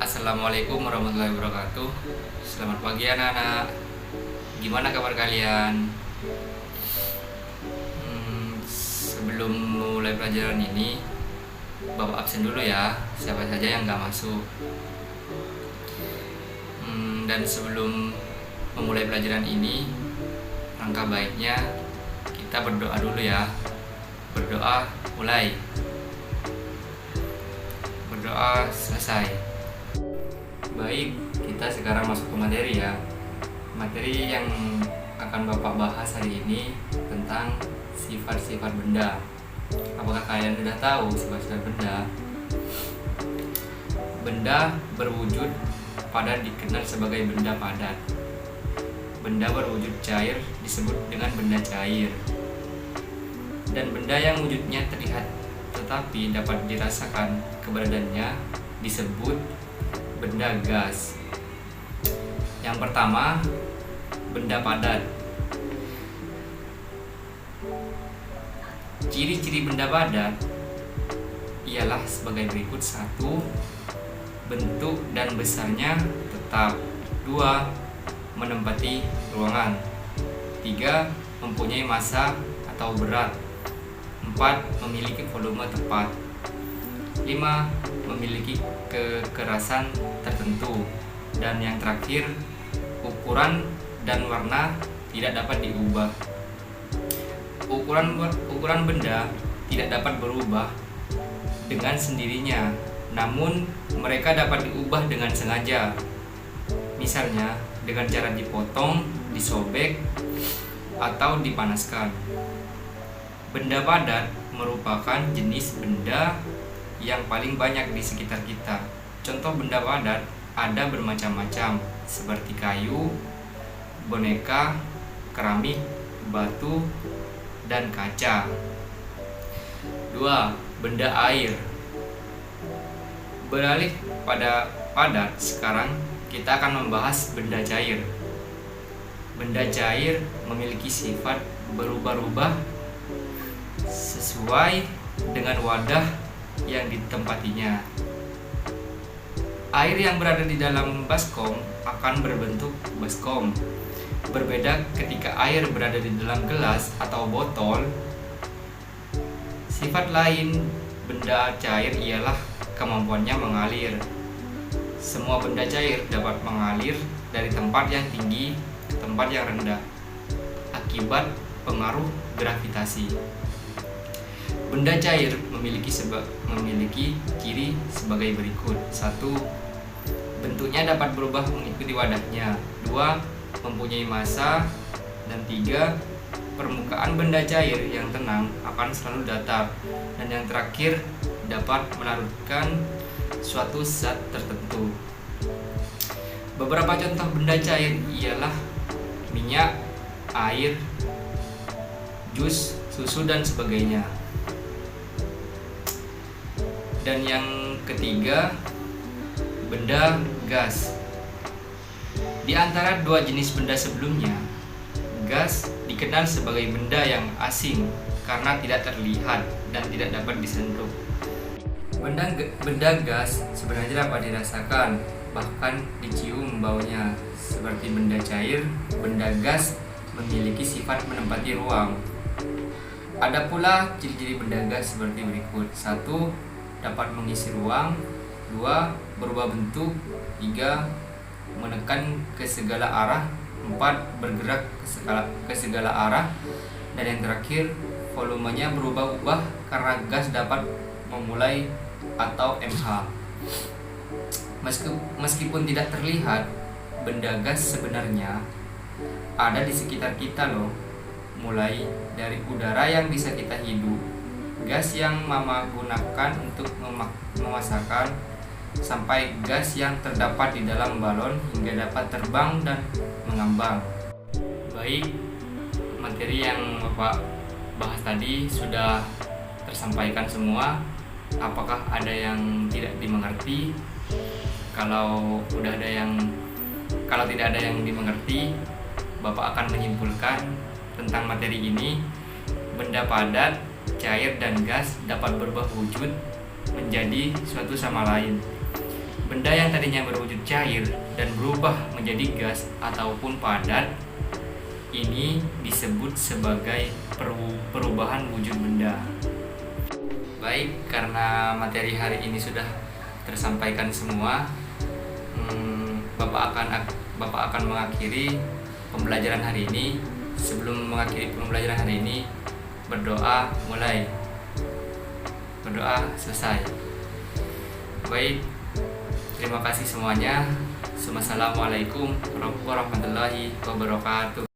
Assalamualaikum warahmatullahi wabarakatuh. Selamat pagi anak-anak. Gimana kabar kalian? Sebelum mulai pelajaran ini, Bapak absen dulu ya. Siapa saja yang nggak masuk. Dan sebelum memulai pelajaran ini, langkah baiknya kita berdoa dulu ya. Berdoa mulai. Berdoa selesai. Baik, kita sekarang masuk ke materi ya. Materi yang akan Bapak bahas hari ini tentang sifat-sifat benda. Apakah kalian sudah tahu sifat-sifat benda? Benda berwujud padat dikenal sebagai benda padat. Benda berwujud cair disebut dengan benda cair. Dan benda yang wujudnya terlihat tetapi dapat dirasakan keberadaannya disebut benda gas. Yang pertama, benda padat. Ciri-ciri benda padat ialah sebagai berikut: 1. Bentuk dan besarnya tetap. 2. Menempati ruangan. 3. Mempunyai massa atau berat. 4. Memiliki volume tepat. 5. Memiliki kekerasan tertentu. Dan yang terakhir, ukuran dan warna tidak dapat diubah. Ukuran benda tidak dapat berubah dengan sendirinya, namun mereka dapat diubah dengan sengaja. Misalnya dengan cara dipotong, disobek, atau dipanaskan. Benda padat merupakan jenis benda yang paling banyak di sekitar kita. Contoh benda padat ada bermacam-macam, seperti kayu, boneka, keramik, batu, dan kaca. 2. Benda air. Beralih pada padat, sekarang kita akan membahas benda cair. Benda cair memiliki sifat berubah-ubah sesuai dengan wadah yang ditempatinya. Air yang berada di dalam baskom akan berbentuk baskom. Berbeda ketika air berada di dalam gelas atau botol. Sifat lain benda cair ialah kemampuannya mengalir. Semua benda cair dapat mengalir dari tempat yang tinggi ke tempat yang rendah akibat pengaruh gravitasi. Benda cair memiliki ciri sebagai berikut. 1. Bentuknya dapat berubah mengikuti wadahnya. 2. Mempunyai massa. Dan 3. Permukaan benda cair yang tenang akan selalu datar. Dan yang terakhir, dapat melarutkan suatu zat tertentu. Beberapa contoh benda cair ialah minyak, air, jus, susu, dan sebagainya. Dan yang ketiga, benda gas. Di antara dua jenis benda sebelumnya, gas dikenal sebagai benda yang asing karena tidak terlihat dan tidak dapat disentuh. Benda gas sebenarnya dapat dirasakan, bahkan dicium baunya. Seperti benda cair, benda gas memiliki sifat menempati ruang. Ada pula ciri-ciri benda gas seperti berikut. 1. Dapat mengisi ruang. 2. Berubah bentuk. 3. Menekan ke segala arah. 4. Bergerak ke segala arah. Dan yang terakhir, volumenya berubah-ubah karena gas dapat memulai atau MH. Meskipun tidak terlihat, benda gas sebenarnya ada di sekitar kita loh. Mulai dari udara yang bisa kita hidup, gas yang mama gunakan untuk memasakkan, sampai gas yang terdapat di dalam balon hingga dapat terbang dan mengambang. Baik, materi yang Bapak bahas tadi sudah tersampaikan semua. Apakah ada yang tidak dimengerti? Kalau tidak ada yang dimengerti, Bapak akan menyimpulkan tentang materi ini. Benda padat, cair, dan gas dapat berubah wujud menjadi suatu sama lain. Benda yang tadinya berwujud cair dan berubah menjadi gas ataupun padat, ini disebut sebagai perubahan wujud benda. Baik, karena materi hari ini sudah tersampaikan semua, Bapak akan mengakhiri pembelajaran hari ini. Sebelum mengakhiri pembelajaran hari ini, berdoa selesai. Baik, terima kasih semuanya. Wassalamualaikum warahmatullahi wabarakatuh.